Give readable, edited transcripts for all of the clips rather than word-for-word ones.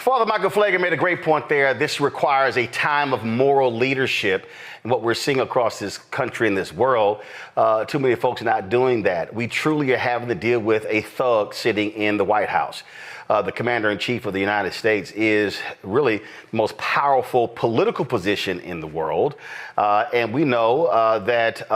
Father Michael Flager made a great point there. This requires a time of moral leadership. And what we're seeing across this country and this world, too many folks are not doing that. We truly are having to deal with a thug sitting in the White House. The commander-in-chief of the United States is really the most powerful political position in the world. And we know that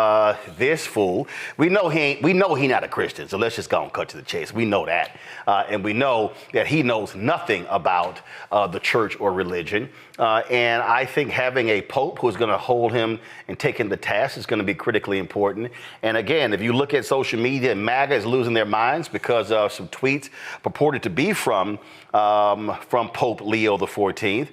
this fool, we know he not a Christian. So let's just go and cut to the chase. We know that. And we know that he knows nothing about the church or religion. And I think having a pope who's going to hold him and take him to task is going to be critically important. And again, if you look at social media, MAGA is losing their minds because of some tweets purported to be from Pope Leo XIV,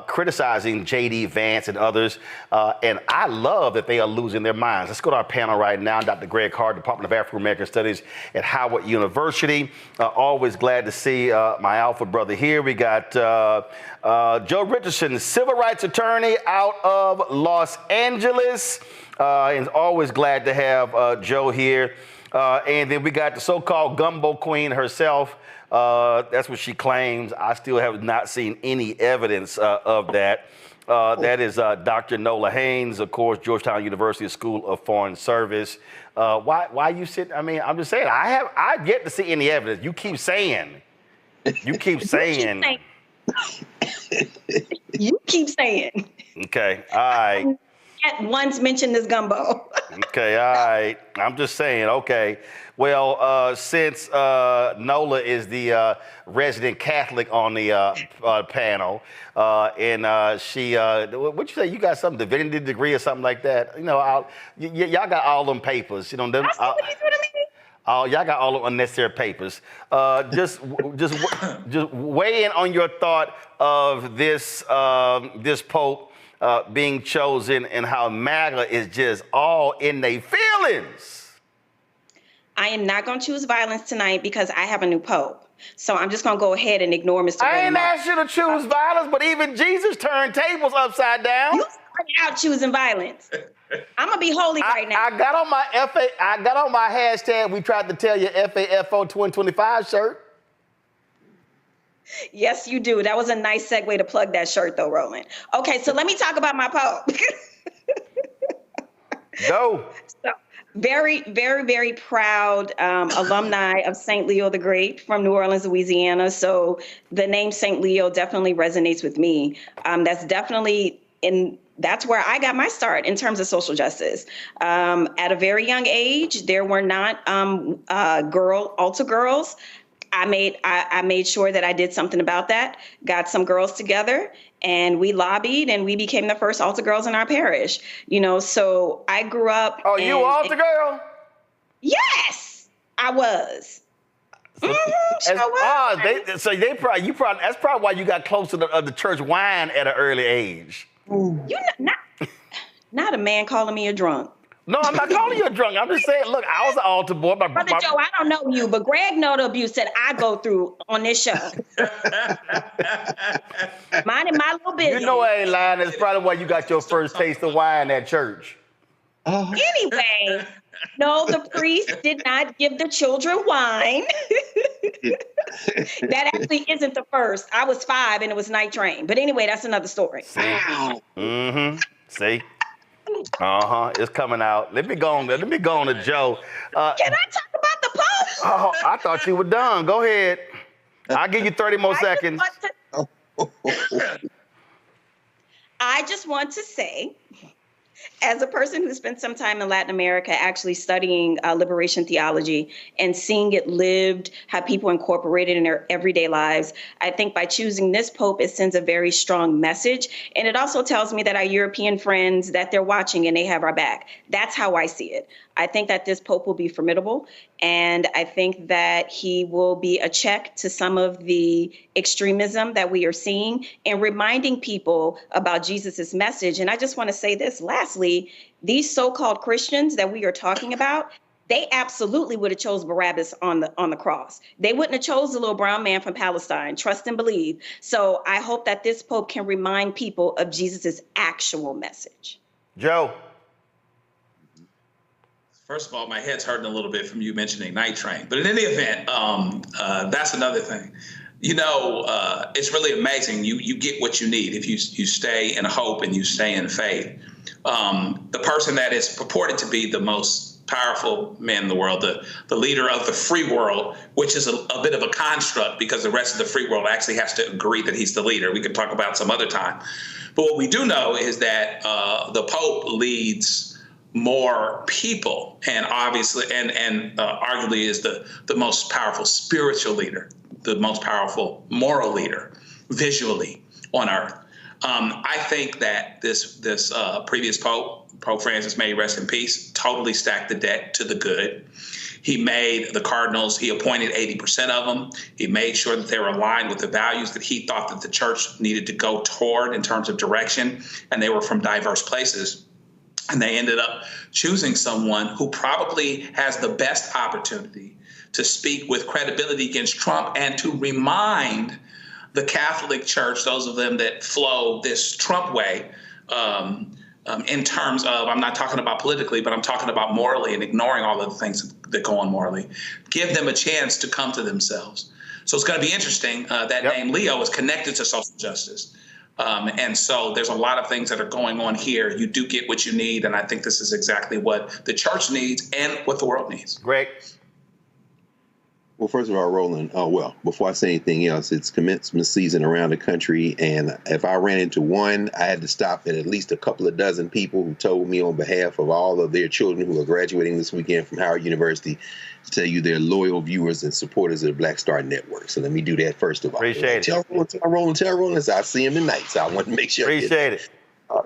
criticizing J.D. Vance and others. And I love that they are losing their minds. Let's go to our panel right now. Dr. Greg Carr, Department of African American Studies at Howard University. Always glad to see my alpha brother here. We got Joe Richardson, civil rights attorney out of Los Angeles. And always glad to have Joe here. And then we got the so-called gumbo queen herself. That's what she claims. I still have not seen any evidence of that. That is Dr. Nola Haynes, of course, Georgetown University School of Foreign Service. Why you sit? I mean, I'm just saying, I've yet to see any evidence. You keep saying. You keep saying. You keep saying. Okay, all right. At once mentioned this gumbo. Okay, all right. I'm just saying, okay. Well, since Nola is the resident Catholic on the panel, and she, what'd you say? You got some divinity degree or something like that? You know, y'all got all them papers. You know, them. Y'all got all the unnecessary papers. Just weigh in on your thought of this this Pope being chosen and how MAGA is just all in their feelings. I am not going to choose violence tonight because I have a new Pope. So I'm just going to go ahead and ignore Mr. I Roland ain't Martin. asked you to choose violence, but even Jesus turned tables upside down. You started out choosing violence. I'm gonna be holy right now. I got on my hashtag. We tried to tell you FAFO 2025 shirt. Yes, you do. That was a nice segue to plug that shirt, though, Roland. Okay, so let me talk about my Pope. Go. So, very, very, very proud alumni of St. Leo the Great from New Orleans, Louisiana. So the name St. Leo definitely resonates with me. That's where I got my start in terms of social justice. At a very young age, there were not altar girls. I made sure that I did something about that, got some girls together, and we lobbied, and we became the first altar girls in our parish. You know, so I grew up. Oh, you altar girl? Yes, I was. That's probably why you got close to the church wine at an early age. You not a man calling me a drunk. No, I'm not calling you a drunk. I'm just saying, look, I was an altar boy. Brother Joe, I don't know you, but Greg know the abuse that I go through on this show. Minding my little business. You know I ain't lying. That's probably why you got your first taste of wine at church. Anyway, no, the priest did not give the children wine. That actually isn't the first. I was 5 and it was night train. But anyway, that's another story. See? Mm-hmm. See? It's coming out. Let me go on to Joe. Can I talk about the Pope? Oh, I thought you were done. Go ahead. I'll give you 30 more seconds. I just want to say, as a person who spent some time in Latin America actually studying liberation theology and seeing it lived, how people incorporate it in their everyday lives, I think by choosing this Pope, it sends a very strong message. And it also tells me that our European friends, that they're watching and they have our back. That's how I see it. I think that this Pope will be formidable. And I think that he will be a check to some of the extremism that we are seeing and reminding people about Jesus's message. And I just want to say this lastly, these so-called Christians that we are talking about, they absolutely would have chose Barabbas on the cross. They wouldn't have chose the little brown man from Palestine. Trust and believe. So I hope that this Pope can remind people of Jesus's actual message. Joe. First of all, my head's hurting a little bit from you mentioning Night Train. But in any event, that's another thing. It's really amazing. You get what you need if you stay in hope and you stay in faith. The person that is purported to be the most powerful man in the world, the leader of the free world, which is a bit of a construct because the rest of the free world actually has to agree that he's the leader. We could talk about some other time. But what we do know is that the Pope leads more people, and obviously, and arguably is the most powerful spiritual leader, the most powerful moral leader visually on earth. I think that this previous Pope Francis, may he rest in peace, totally stacked the deck to the good. He made the cardinals, he appointed 80% of them. He made sure that they were aligned with the values that he thought that the church needed to go toward in terms of direction, and they were from diverse places. And they ended up choosing someone who probably has the best opportunity to speak with credibility against Trump and to remind the Catholic Church, those of them that flow this Trump way, in terms of, I'm not talking about politically, but I'm talking about morally and ignoring all of the things that go on morally, give them a chance to come to themselves. So it's going to be interesting. That name Leo is connected to social justice. And so there's a lot of things that are going on here. You do get what you need. And I think this is exactly what the church needs and what the world needs. Greg? Well, first of all, Roland, before I say anything else, it's commencement season around the country. And if I ran into one, I had to stop at least a couple of dozen people who told me on behalf of all of their children who are graduating this weekend from Howard University to tell you they're loyal viewers and supporters of the Black Star Network. So let me do that first of all. Appreciate it. Tell Roland. I see him tonight. So I want to make sure. Appreciate it.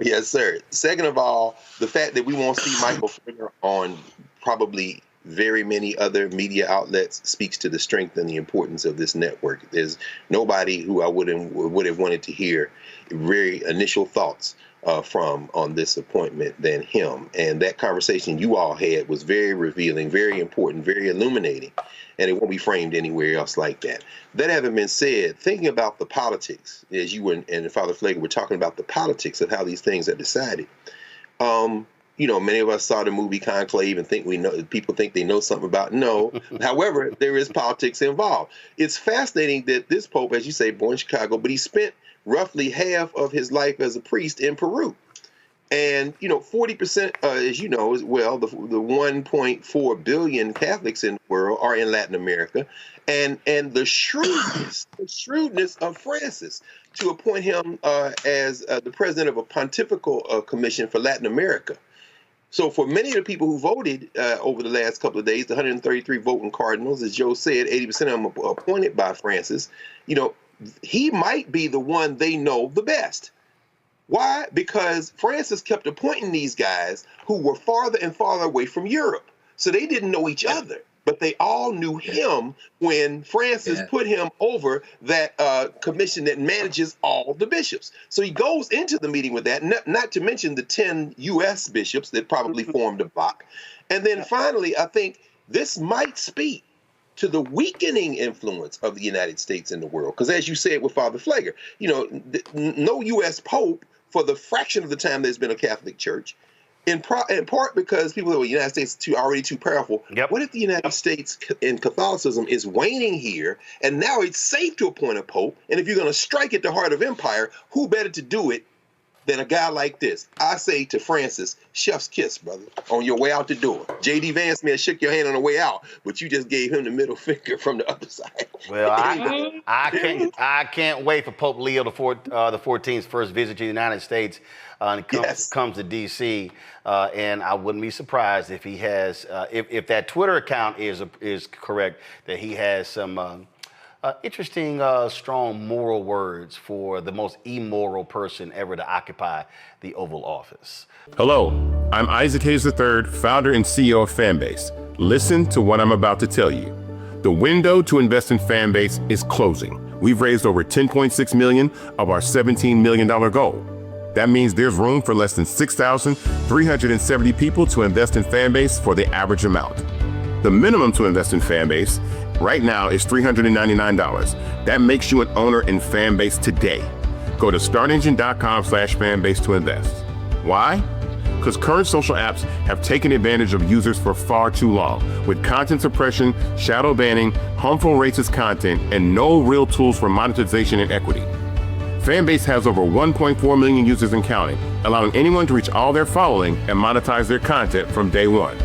Yes, sir. Second of all, the fact that we won't see Michael Fringer on probably very many other media outlets speaks to the strength and the importance of this network. There's nobody who I would have wanted to hear very initial thoughts from on this appointment than him. And that conversation you all had was very revealing, very important, very illuminating, and it won't be framed anywhere else like that. That having been said, thinking about the politics, as you and Father Pfleger were talking about the politics of how these things are decided, many of us saw the movie Conclave and people think they know something about it. No. However, there is politics involved. It's fascinating that this Pope, as you say, born in Chicago, but he spent roughly half of his life as a priest in Peru. And, 40%, as you know, as well, the 1.4 billion Catholics in the world are in Latin America. And the shrewdness of Francis to appoint him as the president of a pontifical commission for Latin America. So for many of the people who voted over the last couple of days, the 133 voting cardinals, as Joe said, 80% of them are appointed by Francis, he might be the one they know the best. Why? Because Francis kept appointing these guys who were farther and farther away from Europe. So they didn't know each other, but they all knew him when Francis put him over that commission that manages all the bishops. So he goes into the meeting with that, not to mention the 10 U.S. bishops that probably formed a bloc. And then finally, I think this might speak to the weakening influence of the United States in the world. Because as you said with Father Pfleger, no U.S. Pope for the fraction of the time there's been a Catholic Church, in part because people say, well, the United States is already too powerful. Yep. What if the United States in Catholicism is waning here, and now it's safe to appoint a Pope? And if you're going to strike at the heart of empire, who better to do it than a guy like this? I say to Francis, chef's kiss, brother, on your way out the door. J.D. Vance may have shook your hand on the way out, but you just gave him the middle finger from the other side. Well, I can't wait for Pope Leo the 14th's first visit to the United States. And it comes to D.C. And I wouldn't be surprised if he has, if that Twitter account is correct, that he has some interesting, strong moral words for the most immoral person ever to occupy the Oval Office. Hello, I'm Isaac Hayes III, founder and CEO of Fanbase. Listen to what I'm about to tell you. The window to invest in Fanbase is closing. We've raised over $10.6 million of our $17 million goal. That means there's room for less than 6,370 people to invest in Fanbase for the average amount. The minimum to invest in Fanbase right now is $399. That makes you an owner in Fanbase today. Go to startengine.com/fanbase to invest. Why? because current social apps have taken advantage of users for far too long, with content suppression, shadow banning, harmful racist content, and no real tools for monetization and equity. Fanbase has over 1.4 million users and counting, allowing anyone to reach all their following and monetize their content from day one.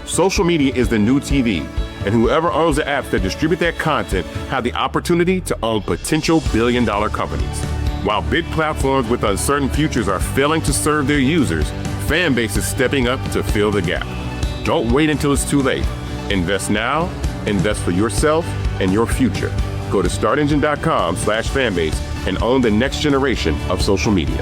Social media is the new TV, and whoever owns the apps that distribute that content have the opportunity to own potential billion-dollar companies. While big platforms with uncertain futures are failing to serve their users, Fanbase is stepping up to fill the gap. Don't wait until it's too late. Invest now, invest for yourself and your future. Go to startengine.com/fanbase and own the next generation of social media.